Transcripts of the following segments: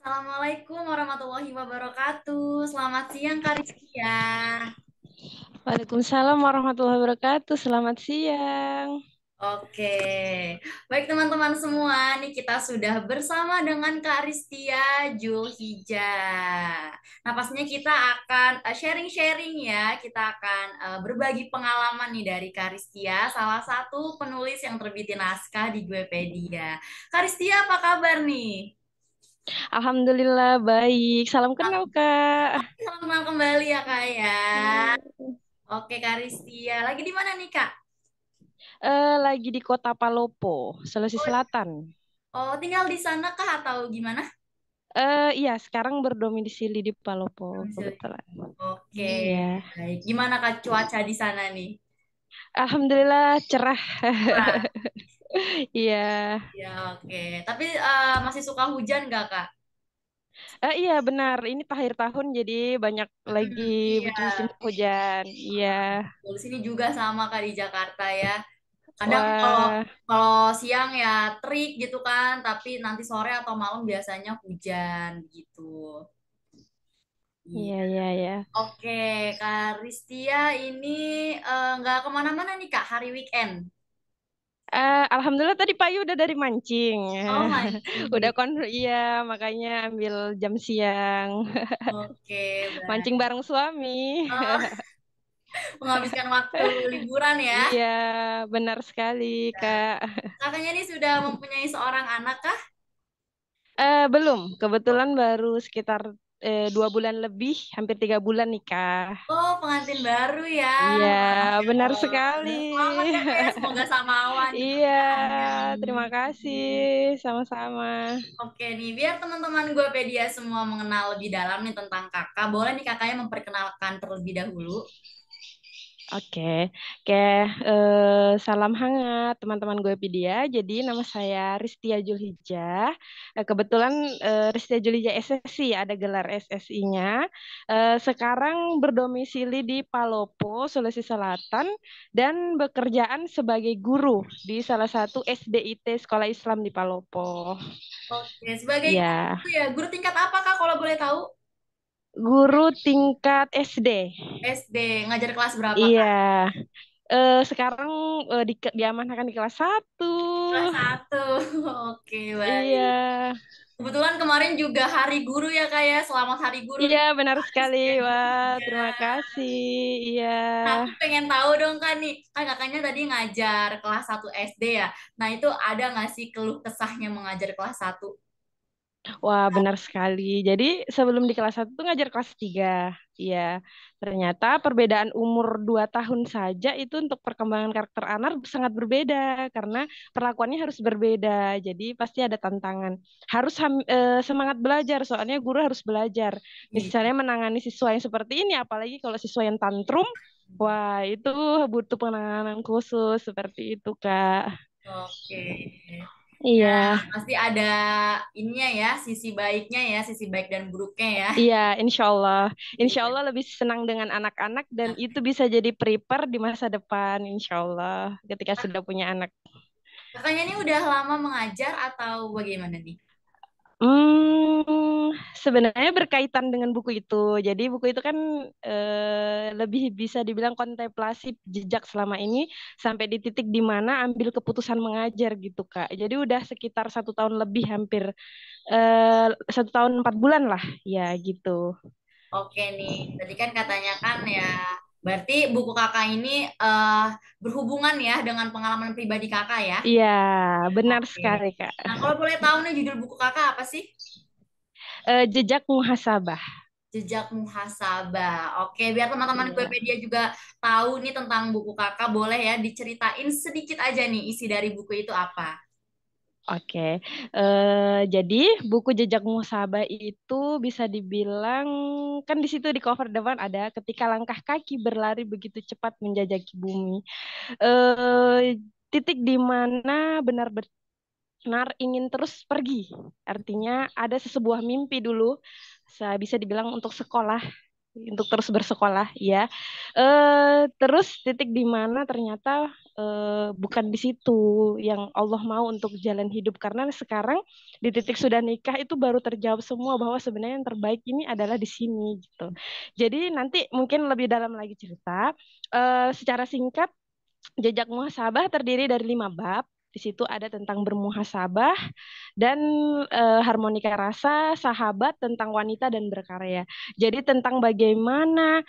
Assalamualaikum warahmatullahi wabarakatuh. Selamat siang Kak Rizkia. Waalaikumsalam warahmatullahi wabarakatuh. Selamat siang. Oke, baik teman-teman semua, nih kita sudah bersama dengan Kak Rizkia Julhijjah. Nah, pastinya kita akan sharing-sharing ya, kita akan berbagi pengalaman nih dari Kak Rizkia, salah satu penulis yang terbitin naskah di Guepedia. Kak Rizkia, apa kabar nih? Alhamdulillah baik. Salam kenal, Kak. Selamat kenal kembali ya Kak ya. Hmm. Oke Kak Rizkia, lagi di mana nih Kak? Lagi di Kota Palopo, Sulawesi Oh, Selatan. oh, tinggal di sana kah atau gimana? Iya, sekarang berdomisili di Palopo Domisili. kebetulan. Oke, Iya. baik. Gimana Kak cuaca di sana nih? Alhamdulillah cerah. Wah, Iya. ya oke. Tapi masih suka hujan nggak Kak? Iya benar. Ini akhir tahun jadi banyak lagi Iya. musim hujan. Iya. Di sini juga sama Kak di Jakarta ya. Kadang kalau Wah. kalau siang ya terik gitu kan, tapi nanti sore atau malam biasanya hujan gitu. Iya, Iya. iya, iya. Oke, Kak Ristia ini nggak kemana-mana nih Kak hari weekend. Alhamdulillah tadi Payu udah dari mancing. Oh, Udah mancing. iya makanya ambil jam siang. Oke, Mancing baik. bareng suami. Oh, menghabiskan waktu liburan ya. Iya, benar sekali, Kak. Kakaknya ini sudah mempunyai seorang anak kah? Belum, kebetulan baru sekitar 2 bulan lebih, hampir 3 bulan nikah. Oh, pengantin baru ya. Iya, Masya benar sekali. Allah. Selamat ya Kak ya. Semoga sama awan Iya, pernikahannya. terima kasih, sama-sama. Oke nih, biar teman-teman gue pedia semua mengenal lebih dalam nih tentang kakak. Boleh nih kakaknya memperkenalkan terlebih dahulu. Oke, oke. Salam hangat teman-teman gue Pedia. Jadi nama saya Ristia Julhijjah. Kebetulan Ristia Julhijjah SSI ada gelar SSI-nya. Sekarang berdomisili di Palopo, Sulawesi Selatan, dan bekerjaan sebagai guru di salah satu SDIT Sekolah Islam di Palopo. Oke, sebagai Ya, guru ya, guru tingkat apa Kak kalau boleh tahu? guru tingkat SD. SD, ngajar kelas berapa Iya, Kak? sekarang diamankan di kelas 1. Kelas satu. Oke, baik. Iya, Kebetulan kemarin juga Hari Guru ya Kak ya. Selamat Hari Guru iya nih. benar Kak sekali. Rizky Wah, juga. terima kasih. Iya. Nah, aku pengen tahu dong kan nih, kan kakaknya tadi ngajar kelas 1 SD ya. Nah, itu ada nggak sih keluh kesahnya mengajar kelas 1? Wah, benar sekali. Jadi sebelum di kelas 1 tuh ngajar kelas 3. Iya, ternyata perbedaan umur 2 tahun saja itu untuk perkembangan karakter anak sangat berbeda karena perlakuannya harus berbeda. Jadi pasti ada tantangan. Harus semangat belajar, soalnya guru harus belajar. Iya. Misalnya menangani siswa yang seperti ini, apalagi kalau siswa yang tantrum, wah itu butuh penanganan khusus seperti itu, Kak. Oke. Ya, Iya. pasti ada ininya ya, sisi baiknya ya, sisi baik dan buruknya ya. Iya, insya Iya. Allah lebih senang dengan anak-anak dan itu bisa jadi prepare di masa depan, insya Allah, ketika sudah punya anak. Kakaknya ini udah lama mengajar atau bagaimana nih? Sebenarnya berkaitan dengan buku itu. Jadi buku itu kan lebih bisa dibilang kontemplasi jejak selama ini sampai di titik di mana ambil keputusan mengajar gitu, Kak. Jadi udah sekitar 1 tahun lebih, hampir 1 tahun 4 bulan lah, ya gitu. Oke nih, tadi kan katanya kan ya, berarti buku kakak ini eh, berhubungan ya dengan pengalaman pribadi kakak ya. Iya, benar Oke. sekali, Kak. Nah, kalau boleh tahu nih judul buku kakak apa sih? Jejak muhasabah. Jejak Muhasabah. Oke, biar teman-teman Iya, Webedia juga tahu nih tentang buku kakak, boleh ya diceritain sedikit aja nih isi dari buku itu apa? oke. Jadi buku Jejak Muhasabah itu bisa dibilang kan di situ di cover depan ada ketika langkah kaki berlari begitu cepat menjajaki bumi. Titik di mana benar-benar ingin terus pergi. Artinya ada sebuah mimpi dulu, bisa dibilang untuk sekolah. untuk terus bersekolah ya. Terus titik di mana ternyata bukan di situ yang Allah mau untuk jalan hidup, karena sekarang di titik sudah nikah itu baru terjawab semua bahwa sebenarnya yang terbaik ini adalah di sini gitu. Jadi nanti mungkin lebih dalam lagi cerita. Secara singkat, jejak muhasabah terdiri dari 5 bab. Di situ ada tentang bermuhasabah dan harmonika rasa, sahabat, tentang wanita dan berkarya. Jadi tentang bagaimana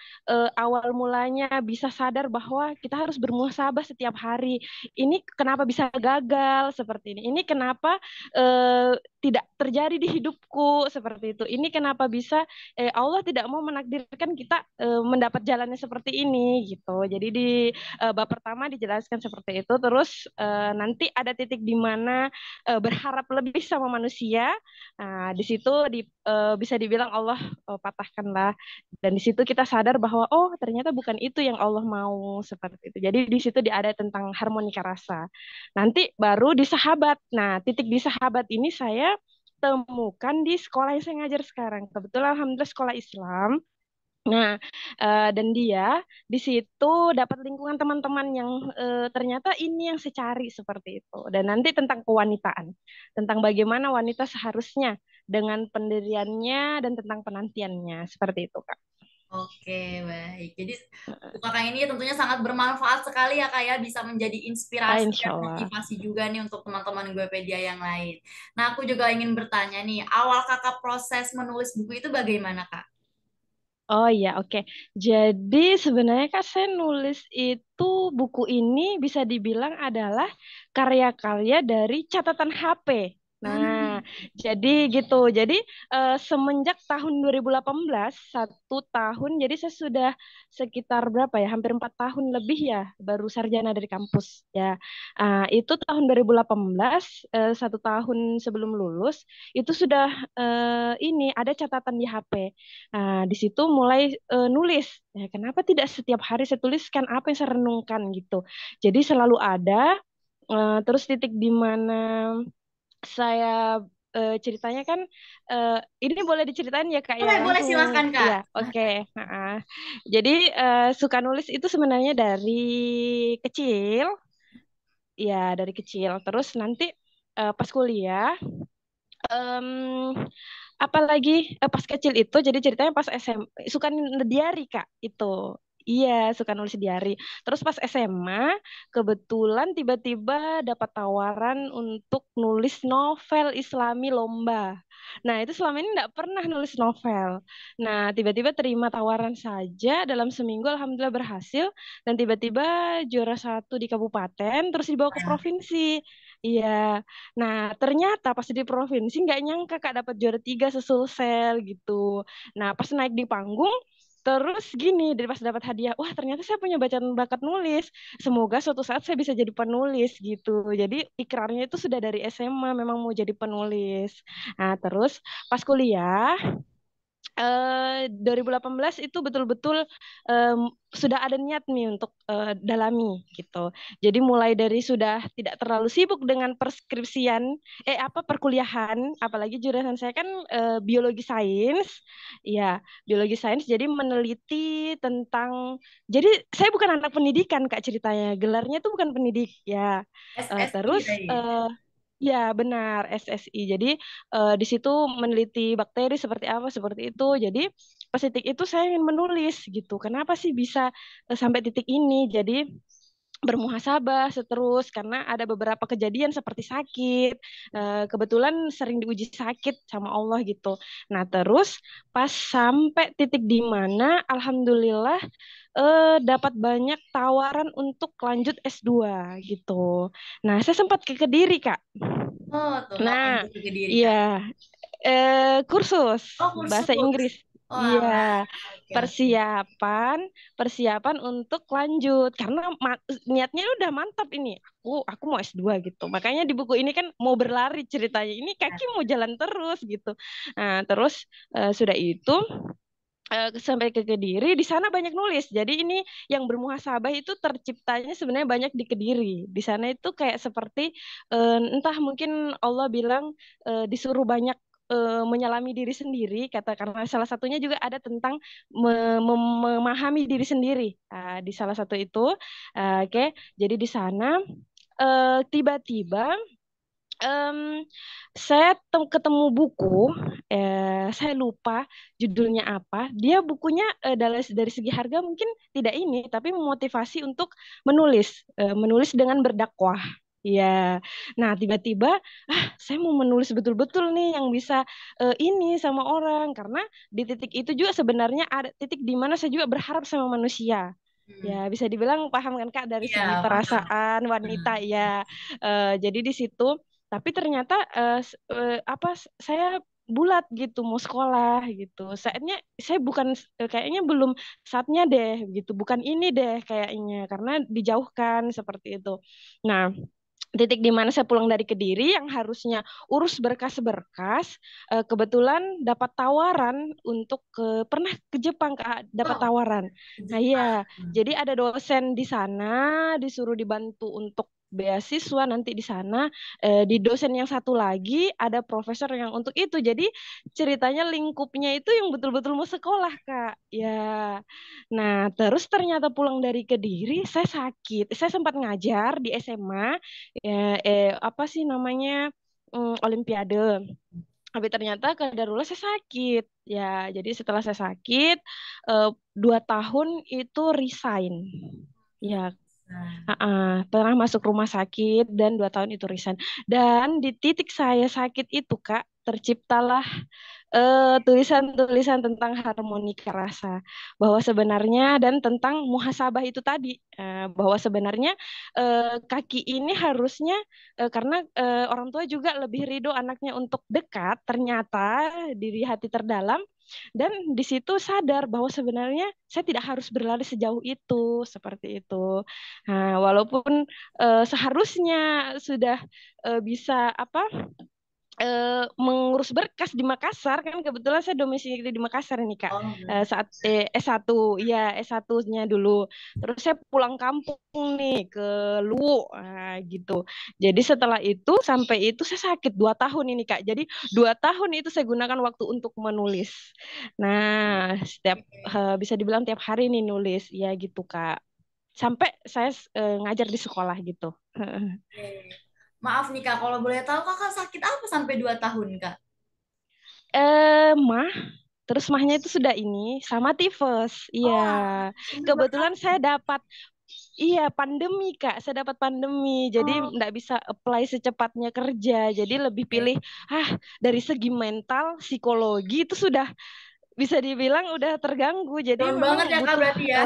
awal mulanya bisa sadar bahwa kita harus bermuhasabah setiap hari. Ini kenapa bisa gagal seperti ini? Ini kenapa tidak terjadi di hidupku seperti itu? Ini kenapa bisa Allah tidak mau menakdirkan kita mendapat jalannya seperti ini gitu. Jadi di bab pertama dijelaskan seperti itu. Terus nanti ada titik di mana berharap lebih sama manusia. Nah, di situ bisa dibilang Allah patahkanlah. Dan di situ kita sadar bahwa oh ternyata bukan itu yang Allah mau seperti itu. Jadi di situ ada tentang harmonika rasa. Nanti baru di sahabat. Nah, titik di sahabat ini saya temukan di sekolah yang saya ngajar sekarang. Kebetulan alhamdulillah sekolah Islam. Nah, dan dia di situ dapat lingkungan teman-teman yang ternyata ini yang saya cari seperti itu. Dan nanti tentang kewanitaan, tentang bagaimana wanita seharusnya dengan pendiriannya dan tentang penantiannya, seperti itu, Kak. Oke, baik. Jadi buku kakak ini tentunya sangat bermanfaat sekali ya kak ya, bisa menjadi inspirasi Insya dan Allah. motivasi juga nih untuk teman-teman Guepedia yang lain. Nah, aku juga ingin bertanya nih, awal kakak proses menulis buku itu bagaimana kak? Oh iya, oke. Jadi sebenarnya Kak, saya nulis itu buku ini bisa dibilang adalah karya-karya dari catatan HP. Nah, Hmm, jadi gitu. Jadi semenjak tahun 2018, 1 tahun, jadi saya sudah sekitar berapa ya, hampir 4 tahun lebih ya, baru sarjana dari kampus. Ya, itu tahun 2018, 1 tahun sebelum lulus, itu sudah ini ada catatan di HP. Nah, di situ mulai nulis. Ya, kenapa tidak setiap hari saya tuliskan apa yang saya renungkan gitu. Jadi selalu ada. Terus titik di mana saya ceritanya kan ini boleh diceritain ya Kak ya boleh, boleh langsung. silahkan kak. Iya, oke. Heeh. Jadi suka nulis itu sebenarnya dari kecil, ya dari kecil. Terus nanti pas kuliah, em, apalagi pas kecil itu jadi ceritanya pas SMA suka diary Kak itu. Iya, suka nulis diary. Terus pas SMA kebetulan tiba-tiba dapat tawaran untuk nulis novel Islami lomba. Nah, itu selama ini nggak pernah nulis novel. Nah, tiba-tiba terima tawaran saja dalam seminggu alhamdulillah berhasil, dan tiba-tiba juara 1 di kabupaten terus dibawa ke provinsi. Iya. Nah, ternyata pas di provinsi nggak nyangka Kak dapat juara 3 sesulsel gitu. Nah, pas naik di panggung, terus gini, dari pas dapat hadiah, wah ternyata saya punya bacaan bakat nulis. Semoga suatu saat saya bisa jadi penulis gitu. Jadi ikrarnya itu sudah dari SMA memang mau jadi penulis. Nah, terus pas kuliah 2018 itu betul-betul em, sudah ada niat nih untuk dalami gitu. Jadi mulai dari sudah tidak terlalu sibuk dengan perskripsian, perkuliahan, apalagi jurusan saya kan biologi sains, ya biologi sains. Jadi meneliti tentang, jadi saya bukan anak pendidikan Kak ceritanya, gelarnya itu bukan pendidik ya. SSI Terus tadi. ya benar SSI. Jadi di situ meneliti bakteri seperti apa seperti itu. Jadi pas titik itu saya ingin menulis gitu. Kenapa sih bisa sampai titik ini? Jadi bermuhasabah seterus karena ada beberapa kejadian seperti sakit. Kebetulan sering diuji sakit sama Allah gitu. Nah, terus pas sampai titik di mana alhamdulillah dapat banyak tawaran untuk lanjut S2 gitu. Nah, saya sempat ke Kediri, Kak. Oh, tuh ngapain Nah, tuh ke diri iya, kak? kursus Oh, bahasa kursus. Inggris. Oh, Iya, alah. Oke, oke. persiapan, persiapan untuk lanjut karena niatnya udah mantap ini. Aku mau S2 gitu. Makanya di buku ini kan mau berlari ceritanya. Ini kaki mau jalan terus gitu. Nah, terus sudah itu sampai ke Kediri, di sana banyak nulis. Jadi ini yang bermuhasabah itu terciptanya sebenarnya banyak di Kediri. Di sana itu kayak seperti entah mungkin Allah bilang disuruh banyak menyelami diri sendiri, kata karena salah satunya juga ada tentang memahami diri sendiri. Di salah satu itu, oke. Jadi di sana tiba-tiba em, saya ketemu buku, saya lupa judulnya apa. Dia bukunya dari segi harga mungkin tidak ini, tapi memotivasi untuk menulis dengan berdakwah. Ya, nah tiba-tiba, saya mau menulis betul-betul nih yang bisa ini sama orang, karena di titik itu juga sebenarnya ada titik di mana saya juga berharap sama manusia. Hmm. Ya, bisa dibilang paham kan Kak dari Iya, segi paham. perasaan wanita Hmm. ya. Jadi di situ tapi ternyata saya bulat gitu mau sekolah gitu. Saatnya saya bukan kayaknya belum saatnya deh gitu. Bukan ini deh kayaknya karena dijauhkan seperti itu. Nah, titik di mana saya pulang dari Kediri yang harusnya urus berkas-berkas, kebetulan dapat tawaran untuk pernah ke Jepang Kak, dapat Oh, tawaran. ke Nah iya, Jepang. jadi ada dosen di sana disuruh dibantu untuk beasiswa nanti di sana. Di dosen yang satu lagi ada profesor yang untuk itu. Jadi ceritanya lingkupnya itu yang betul-betul mau sekolah Kak. Ya, nah terus ternyata pulang dari Kediri saya sakit. Saya sempat ngajar di SMA apa sih namanya Olimpiade. Tapi ternyata darurat saya sakit. Ya, jadi setelah saya sakit 2 tahun itu resign. Ya, Nah, pernah masuk rumah sakit dan 2 tahun itu resign. Dan di titik saya sakit itu Kak, terciptalah tulisan-tulisan tentang harmonika rasa, bahwa sebenarnya dan tentang muhasabah itu tadi, bahwa sebenarnya kaki ini harusnya karena orang tua juga lebih ridho anaknya untuk dekat, ternyata diri hati terdalam dan di situ sadar bahwa sebenarnya saya tidak harus berlari sejauh itu seperti itu. Nah, walaupun seharusnya sudah bisa apa mengurus berkas di Makassar kan kebetulan saya domisili di Makassar ini Kak. oh, Saat S1 ya S1-nya dulu. Terus saya pulang kampung nih ke Luwu gitu. Jadi setelah itu sampai itu saya sakit 2 tahun ini Kak. Jadi 2 tahun itu saya gunakan waktu untuk menulis. Nah, bisa dibilang tiap hari nih nulis ya gitu Kak. Sampai saya ngajar di sekolah gitu. oke. Maaf nih Kak, kalau boleh tahu Kakak sakit apa sampai 2 tahun Kak? Mah terus mahnya itu sudah ini sama tifus. Iya. Oh, sampai 2 Kebetulan tahun. saya dapat iya pandemi Kak. Saya dapat pandemi. Jadi Oh, nggak bisa apply secepatnya kerja. Jadi lebih oke. pilih ah dari segi mental, psikologi itu sudah bisa dibilang udah terganggu. Jadi Down memang banget ya Kak butuh berarti ya.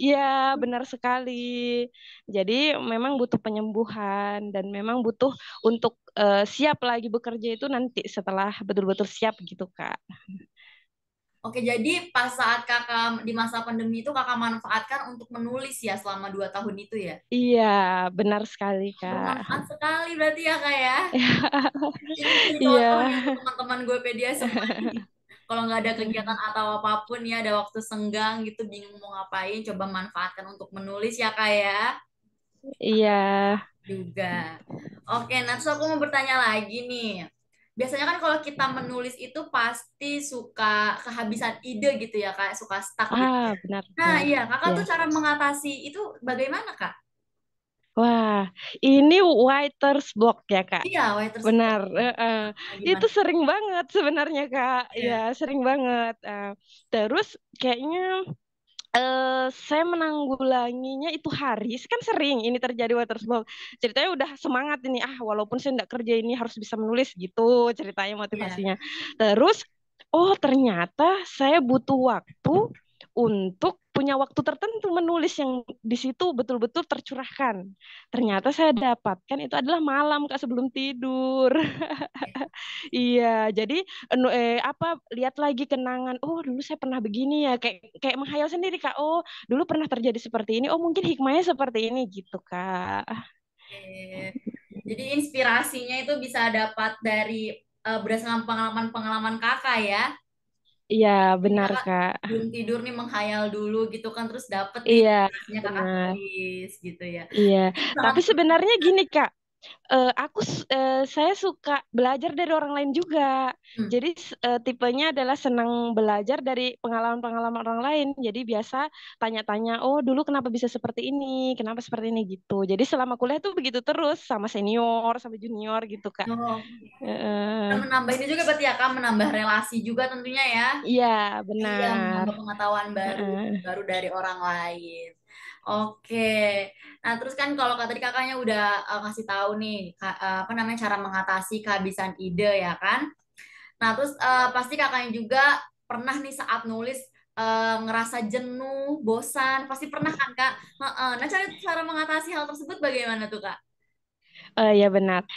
ya benar sekali. Jadi memang butuh penyembuhan dan memang butuh untuk siap lagi bekerja itu nanti setelah betul-betul siap gitu Kak. Oke, jadi pas saat Kakak di masa pandemi itu Kakak manfaatkan untuk menulis ya selama 2 tahun itu ya? Iya, benar sekali, Kak. Bermanfaat sekali berarti ya Kak ya. Ini jadi Iya, contoh nih untuk teman-teman gue pedia semua nih. Kalau nggak ada kegiatan atau apapun ya, ada waktu senggang gitu, bingung mau ngapain, coba manfaatkan untuk menulis ya Kak ya. iya. Juga. Oke, nah terus aku mau bertanya lagi nih. Biasanya kan kalau kita menulis itu pasti suka kehabisan ide gitu ya, Kak, suka stuck gitu ya. Nah, Benar-benar. iya, Kakak Ya. tuh cara mengatasi itu bagaimana, Kak? Wah, ini writer's block ya, Kak. Iya, writer's block. Benar. Nah, Itu gimana? sering banget sebenarnya, Kak. Ya, Iya. sering banget. Terus kayaknya saya menanggulanginya itu Haris kan sering ini terjadi writer's block. Ceritanya udah semangat ini walaupun saya nggak kerja ini harus bisa menulis gitu ceritanya Iya. motivasinya. Terus ternyata saya butuh waktu untuk punya waktu tertentu menulis yang di situ betul-betul tercurahkan. Ternyata saya dapatkan itu adalah malam Kak sebelum tidur. Iya, jadi lihat lagi kenangan. Oh, dulu saya pernah begini ya, kayak kayak menghayal sendiri Kak. Oh, dulu pernah terjadi seperti ini. Oh, mungkin hikmahnya seperti ini gitu Kak. Oke. Jadi inspirasinya itu bisa dapat dari berdasarkan pengalaman-pengalaman Kakak ya. Iya, Jadi benar Kakak Kak. belum tidur nih menghayal dulu gitu kan, terus dapet nih Iya, inspirasinya Kakak benar. tulis gitu ya. Iya, Itu sangat tapi sebenarnya gini Kak. Saya suka belajar dari orang lain juga. Hmm. Jadi tipenya adalah senang belajar dari pengalaman-pengalaman orang lain. Jadi biasa tanya-tanya, oh dulu kenapa bisa seperti ini, kenapa seperti ini gitu. Jadi selama kuliah tuh begitu terus sama senior, sama junior gitu Kak. Oh, Eh, dan menambah ini juga berarti ya Kak, menambah relasi juga tentunya ya. iya Iya, benar. menambah pengetahuan baru Heeh. baru dari orang lain. Oke. Nah, terus kan kalau tadi kakaknya udah ngasih tahu nih apa namanya cara mengatasi kehabisan ide ya kan? Nah, terus pasti kakaknya juga pernah nih saat nulis ngerasa jenuh, bosan, pasti pernah kan Kak? Heeh. Nah, cara mengatasi hal tersebut bagaimana tuh Kak? Ya benar.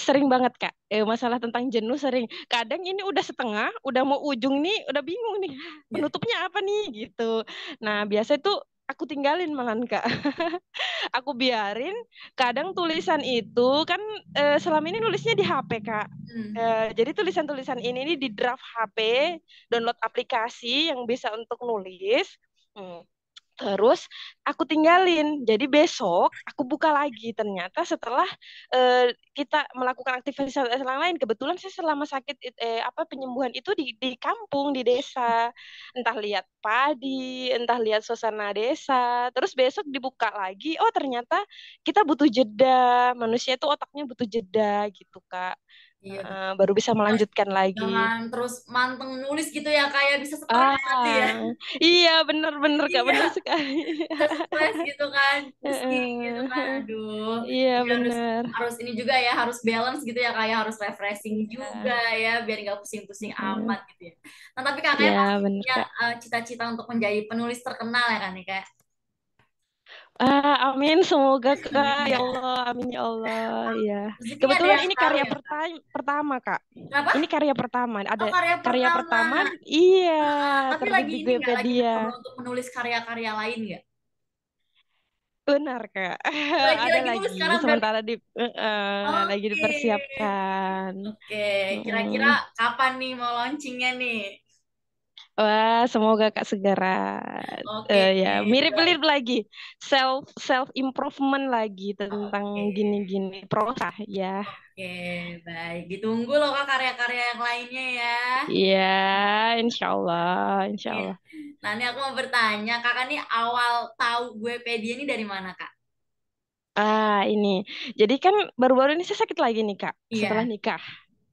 Sering banget Kak. Masalah tentang jenuh sering. Kadang ini udah setengah, udah mau ujung nih, udah bingung nih. Iya. Penutupnya apa nih gitu. Nah biasa itu aku tinggalin malahan Kak. Aku biarin. Kadang tulisan itu kan selama ini nulisnya di HP Kak. Hmm. Jadi tulisan-tulisan ini di draft HP, download aplikasi yang bisa untuk nulis. Hmm. Terus aku tinggalin. Jadi besok aku buka lagi. Ternyata setelah kita melakukan aktivitas yang lain, kebetulan saya selama sakit apa penyembuhan itu di kampung, di desa. Entah lihat padi, entah lihat suasana desa. Terus besok dibuka lagi. Oh, ternyata kita butuh jeda. Manusia itu otaknya butuh jeda gitu, Kak. Iya, Baru betul. bisa melanjutkan lagi. Jangan terus manteng nulis gitu ya, kayak bisa stres nanti ya. Ah, iya bener-bener Kak, bener Iya, sekali. bisa stres gitu kan, pusing gitu kan. Heeh. Aduh, Iya jadi harus bener. harus ini juga ya, harus balance gitu ya, kayak harus refreshing juga Iya. ya, biar nggak pusing-pusing Heeh. amat gitu ya. Nah, tapi kakaknya Iya pasti bener punya Kak. cita-cita untuk menjadi penulis terkenal ya kan nih kayak. Amin, semoga Kak. Amin Ya ya. Allah, amin ya Allah. Iya. Rezekinya ada Kebetulan yang ini tahu karya ya, Kak. pertama Kak. Kenapa? Ini karya pertama. Ada Oh, karya karya pertama. pertama. Iya, Tapi terbit lagi di ini nggak, lagi Grapedia. mencoba untuk menulis karya-karya lain nggak? Benar Kak. Ada Lagi nulis lagi. sekarang berarti. Sementara lagi Oke. dipersiapkan. Oke, kira-kira Mm. kapan nih mau launchingnya nih? Wah, semoga Kak segera Oke, ya mirip-mirip baik. lagi self improvement lagi tentang Oke, gini-gini prosa ya. oke, baik. Ditunggu loh Kak karya-karya yang lainnya ya. Iya, insya Allah, insya Iya. Allah. Nah, ini aku mau bertanya, Kakak nih awal tahu Gue-pedia ini dari mana, Kak? Ini. Jadi kan baru-baru ini saya sakit lagi nih, Kak, setelah Iya. nikah.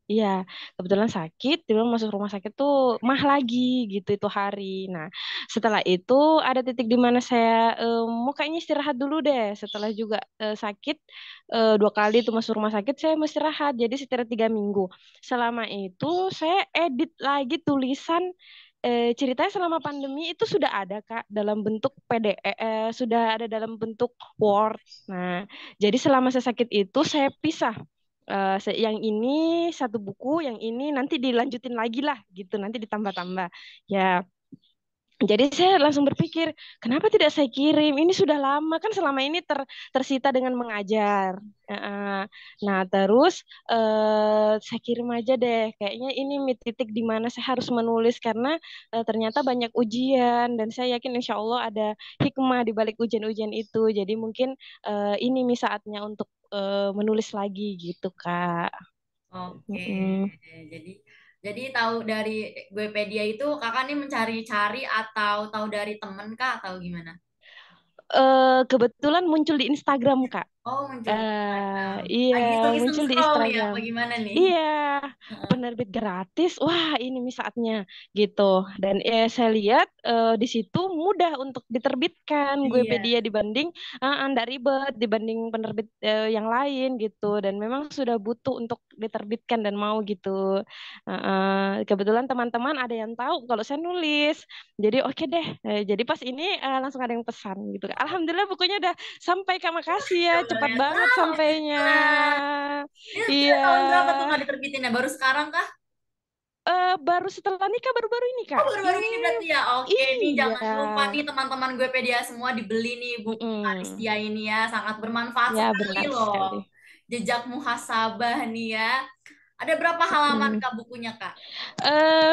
Iya, kebetulan sakit, tiba masuk rumah sakit tuh mah lagi gitu itu hari. Nah, setelah itu ada titik di mana saya mau kayaknya istirahat dulu deh. Setelah juga sakit 2 kali tuh masuk rumah sakit, saya mau istirahat. Jadi sekitar 3 minggu. Selama itu saya edit lagi tulisan ceritanya selama pandemi itu sudah ada Kak dalam bentuk PDF, sudah ada dalam bentuk Word. Nah, jadi selama saya sakit itu saya pisah. Yang ini satu buku, yang ini nanti dilanjutin lagi lah gitu, nanti ditambah-tambah. Ya, jadi saya langsung berpikir, kenapa tidak saya kirim? Ini sudah lama kan selama ini tersita dengan mengajar. Nah, terus saya kirim aja deh. Kayaknya ini titik di mana saya harus menulis karena ternyata banyak ujian dan saya yakin insya Allah ada hikmah di balik ujian-ujian itu. Jadi mungkin ini nih saatnya untuk menulis lagi gitu, Kak. Oke. Mm-mm. Jadi tahu dari Gue-pedia itu Kakak nih mencari-cari atau tahu dari temen Kak atau gimana? Kebetulan muncul di Instagram, Kak. Oh, muncul di Instagram. Iya, Lagi iseng-iseng muncul di scroll nih Instagram. apa gimana nih? Iya, penerbit gratis. Wah, ini nih saatnya gitu. Dan saya lihat di situ mudah untuk diterbitkan Iya. Gue-pedia dibanding nggak ribet dibanding penerbit yang lain gitu. Dan memang sudah butuh untuk diterbitkan dan mau gitu. Kebetulan teman-teman ada yang tahu kalau saya nulis. Jadi oke deh. Jadi pas ini langsung ada yang pesan gitu. Alhamdulillah bukunya udah sampai Kak, makasih ya. Luar Cepat biasa. banget sampainya. Alhamdulillah. Ini Iya. kira tahun berapa tuh Kak diterbitinnya? Baru sekarang kah? Baru setelah nikah baru-baru ini Oh, Kak. baru-baru Ini ini berarti ya. Oke, nih iya. jangan lupa nih teman-teman Gue-pedia semua dibeli nih buku Mm-mm. Karistia ini ya. Sangat bermanfaat Ya sekali benar loh. sekali. Jejak muhasabah nih ya. Ada berapa halaman Mm. Kak bukunya Kak?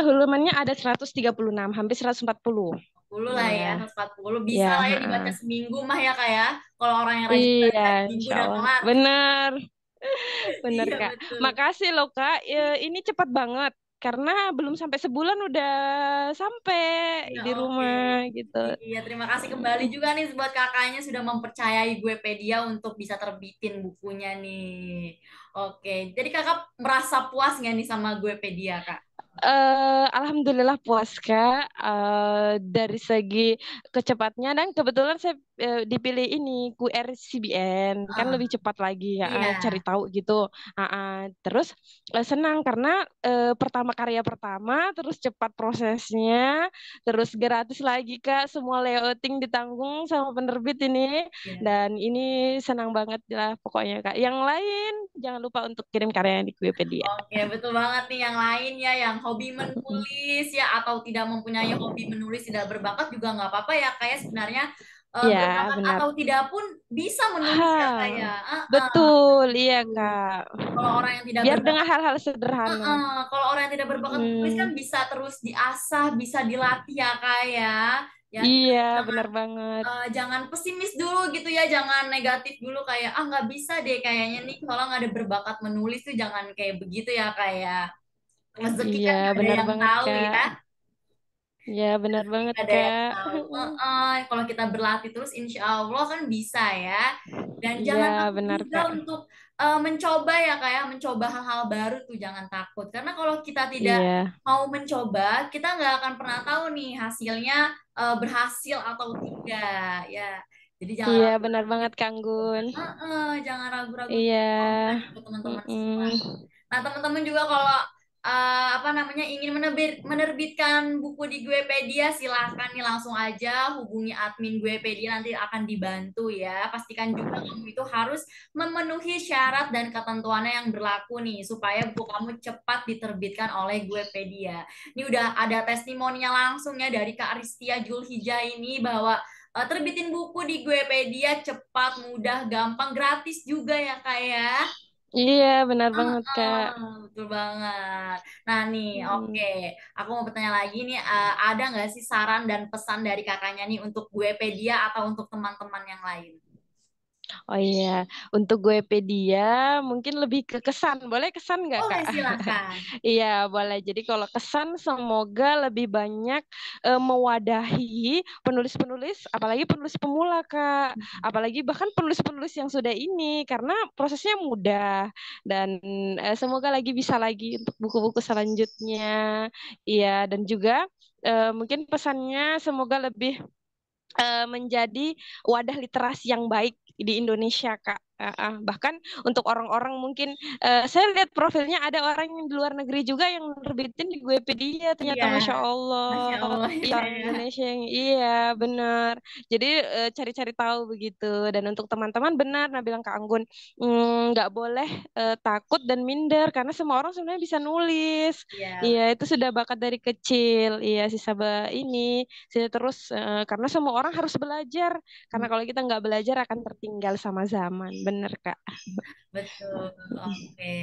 Halamannya ada 136, hampir 140. 40 lah ya, Ya, 140. Bisa ya, lah ya dibaca heeh. seminggu mah ya Kak ya. Kalau orang yang rajin Iya, baca seminggu insya udah Allah. kelar. Benar. Bener Iya Kak. betul. Makasih loh Kak. Ini cepat banget karena belum sampai sebulan udah sampai Ya, di oke. rumah gitu. Iya, terima kasih kembali Mm. juga nih buat kakaknya sudah mempercayai Guepedia untuk bisa terbitin bukunya nih. Oke, jadi kakak merasa puas nggak nih sama Guepedia, Kak? Alhamdulillah puas Kak. Dari segi kecepatnya dan kebetulan saya dipilih ini QRCBN kan Ah, lebih cepat lagi ya cari iya, tahu gitu. Terus senang karena pertama karya pertama terus cepat prosesnya terus gratis lagi Kak semua layouting ditanggung sama penerbit ini iya. dan ini senang banget lah pokoknya Kak. Yang lain jangan lupa untuk kirim karyanya di Wikipedia. Oke, betul banget nih yang lain ya, yang hobi menulis ya atau tidak mempunyai hobi menulis, tidak berbakat juga nggak apa-apa ya, kayak sebenarnya Ya, berbakat benar. atau tidak pun bisa menulis ya Ha, kayak. betul, iya Kak. Kalau orang yang tidak Biar dengan berbakat hal-hal sederhana. Kalau orang yang tidak berbakat menulis kan Hmm, bisa terus diasah, bisa dilatih ya kak ya. Ya iya, jangan benar banget. jangan pesimis dulu gitu ya, jangan negatif dulu kayak ah nggak bisa deh kayaknya nih kalau nggak ada berbakat menulis tuh jangan kayak begitu ya kayak rezeki Iya, kan nggak ada benar yang banget tahu Kak. ya. Iya, benar Rezeki banget nggak ada yang Kak. tahu. Kalau kita berlatih terus insya Allah kan bisa ya. Dan Iya, jangan takut benar juga Kak. untuk mencoba ya kayak mencoba hal-hal baru tuh jangan takut. Karena kalau kita tidak Iya, mau mencoba, kita nggak akan pernah tahu nih hasilnya berhasil atau tidak ya. Jadi jangan iya, benar ragu-ragu banget gitu Kang coba. Gun. Jangan ragu-ragu Iya, untuk coba gitu teman-teman semua. mm-mm. Nah, teman-teman juga kalau apa namanya ingin menerbitkan buku di Guepedia, silahkan nih langsung aja hubungi admin Guepedia nanti akan dibantu ya. Pastikan juga kamu itu harus memenuhi syarat dan ketentuannya yang berlaku nih supaya buku kamu cepat diterbitkan oleh Guepedia. Ini udah ada testimoninya langsung ya dari Kak Ristia Julhijah ini bahwa terbitin buku di Guepedia cepat, mudah, gampang, gratis juga ya Kak ya. Iya, benar banget Kak. Betul banget. Nah nih, oke. Mm. Aku mau bertanya lagi nih, ada nggak sih saran dan pesan dari kakaknya nih untuk Guepedia atau untuk teman-teman yang lain? Oh iya, untuk Gue-pedia mungkin lebih ke kesan. Boleh kesan nggak, Kak? Boleh silahkan. Iya, boleh. Jadi kalau kesan semoga lebih banyak mewadahi penulis-penulis, apalagi penulis pemula, Kak. Apalagi bahkan penulis-penulis yang sudah ini, karena prosesnya mudah. Dan semoga lagi bisa lagi untuk buku-buku selanjutnya. Iya, dan juga mungkin pesannya semoga lebih menjadi wadah literasi yang baik di Indonesia, Kak. Bahkan untuk orang-orang mungkin saya lihat profilnya ada orang yang di luar negeri juga yang nerbitin di Wikipedia Iya, ternyata Masya Masya Allah. Allah Iya, ya, orang ya. Indonesia yang iya benar. Jadi cari-cari tahu begitu. Dan untuk teman-teman benar, nah bilang Kak Anggun, nggak boleh takut dan minder karena semua orang sebenarnya bisa nulis. Iya, Iya, itu sudah bakat dari kecil. Iya, si Sabah ini saya terus karena semua orang harus belajar. Karena kalau kita nggak belajar akan tertinggal sama zaman. Bener, Kak. betul. Oke.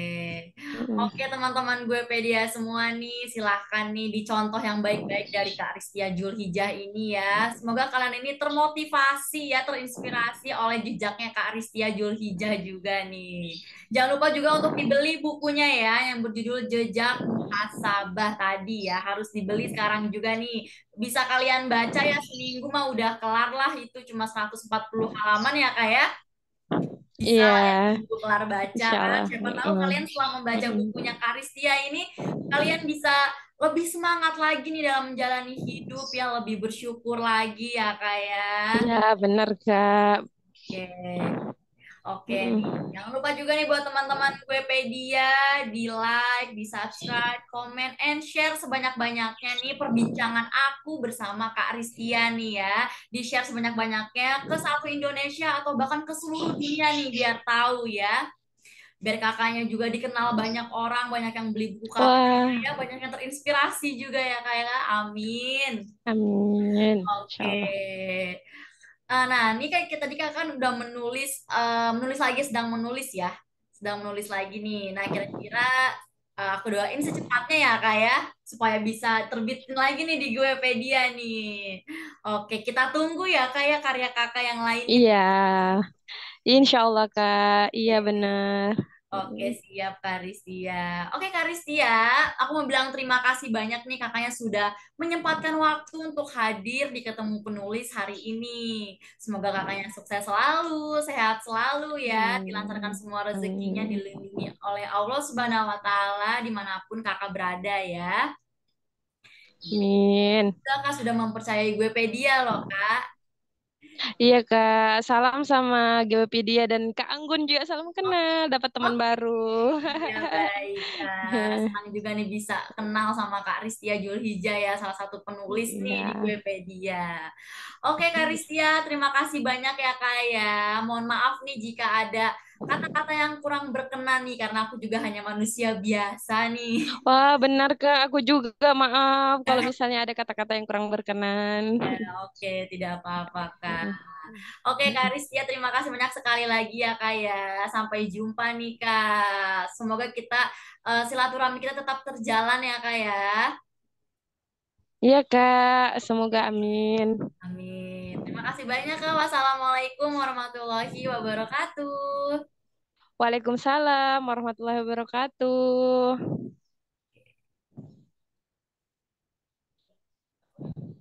Mm. Oke, teman-teman gue pedia semua nih, silahkan nih dicontoh yang baik-baik dari Kak Ristia Julhijah ini ya. Semoga kalian ini termotivasi ya, terinspirasi oleh jejaknya Kak Ristia Julhijah juga nih. Jangan lupa juga untuk dibeli bukunya ya, yang berjudul Jejak Muhasabah tadi ya. Harus dibeli sekarang juga nih. Bisa kalian baca ya, seminggu mah udah kelar lah, itu cuma 140 halaman ya Kak ya. Bisa Iya, ya seminggu kelar baca insya kan. Allah. Siapa tahu Mm-mm. kalian setelah membaca bukunya Mm-mm. Karistia ini, kalian bisa lebih semangat lagi nih dalam menjalani hidup ya, lebih bersyukur lagi ya kak ya. Iya, bener, Kak. Oke. Oke nih, Mm-mm. jangan lupa juga nih buat teman-teman Wepedia di like, di subscribe, comment, and share sebanyak-banyaknya nih perbincangan aku bersama Kak Ristia nih ya. Di share sebanyak-banyaknya ke satu Indonesia atau bahkan ke seluruh dunia nih biar tahu ya. Biar kakaknya juga dikenal banyak orang, banyak yang beli buku kakaknya Wah, ya, banyak yang terinspirasi juga ya kak ya. Amin. amin. Insya Oke. Allah. Nah, ini kan kita tadi kan udah menulis, menulis lagi, sedang menulis ya, sedang menulis lagi nih. Nah, kira-kira aku doain secepatnya ya, Kak ya, supaya bisa terbitin lagi nih di Guepedia nih. Oke, kita tunggu ya, Kak ya, karya kakak yang lainnya. Iya, insya Allah, Kak. Iya, bener. Oke, siap Karistia. Oke, Karistia, aku mau bilang terima kasih banyak nih kakaknya sudah menyempatkan waktu untuk hadir di Ketemu Penulis hari ini. Semoga kakaknya sukses selalu, sehat selalu ya, dilancarkan Amin. semua rezekinya, Amin. dilindungi oleh Allah Subhanahu wa Ta'ala dimanapun kakak berada ya. Amin. Kakak sudah mempercayai gue pedia loh, Kak. Iya Kak, salam sama Geopedia dan Kak Anggun juga salam kenal, dapat teman Oke. baru. Iya baik, senang juga nih bisa kenal sama Kak Ristia Julhijjah ya, salah satu penulis nih di Iya. Webedia. Oke Kak Ristia, terima kasih banyak ya Kak ya. Mohon maaf nih jika ada kata-kata yang kurang berkenan nih, karena aku juga hanya manusia biasa nih. Wah, benar Kak, aku juga maaf kalau misalnya ada kata-kata yang kurang berkenan. Ya, oke, tidak apa-apa Kak. Oke Kak Ristia, terima kasih banyak sekali lagi ya Kak ya. Sampai jumpa nih Kak. Semoga kita silaturahmi kita tetap terjalan ya Kak ya. Iya Kak, semoga amin. Amin. Terima kasih banyak, Kak. Wassalamualaikum warahmatullahi wabarakatuh. Waalaikumsalam warahmatullahi wabarakatuh.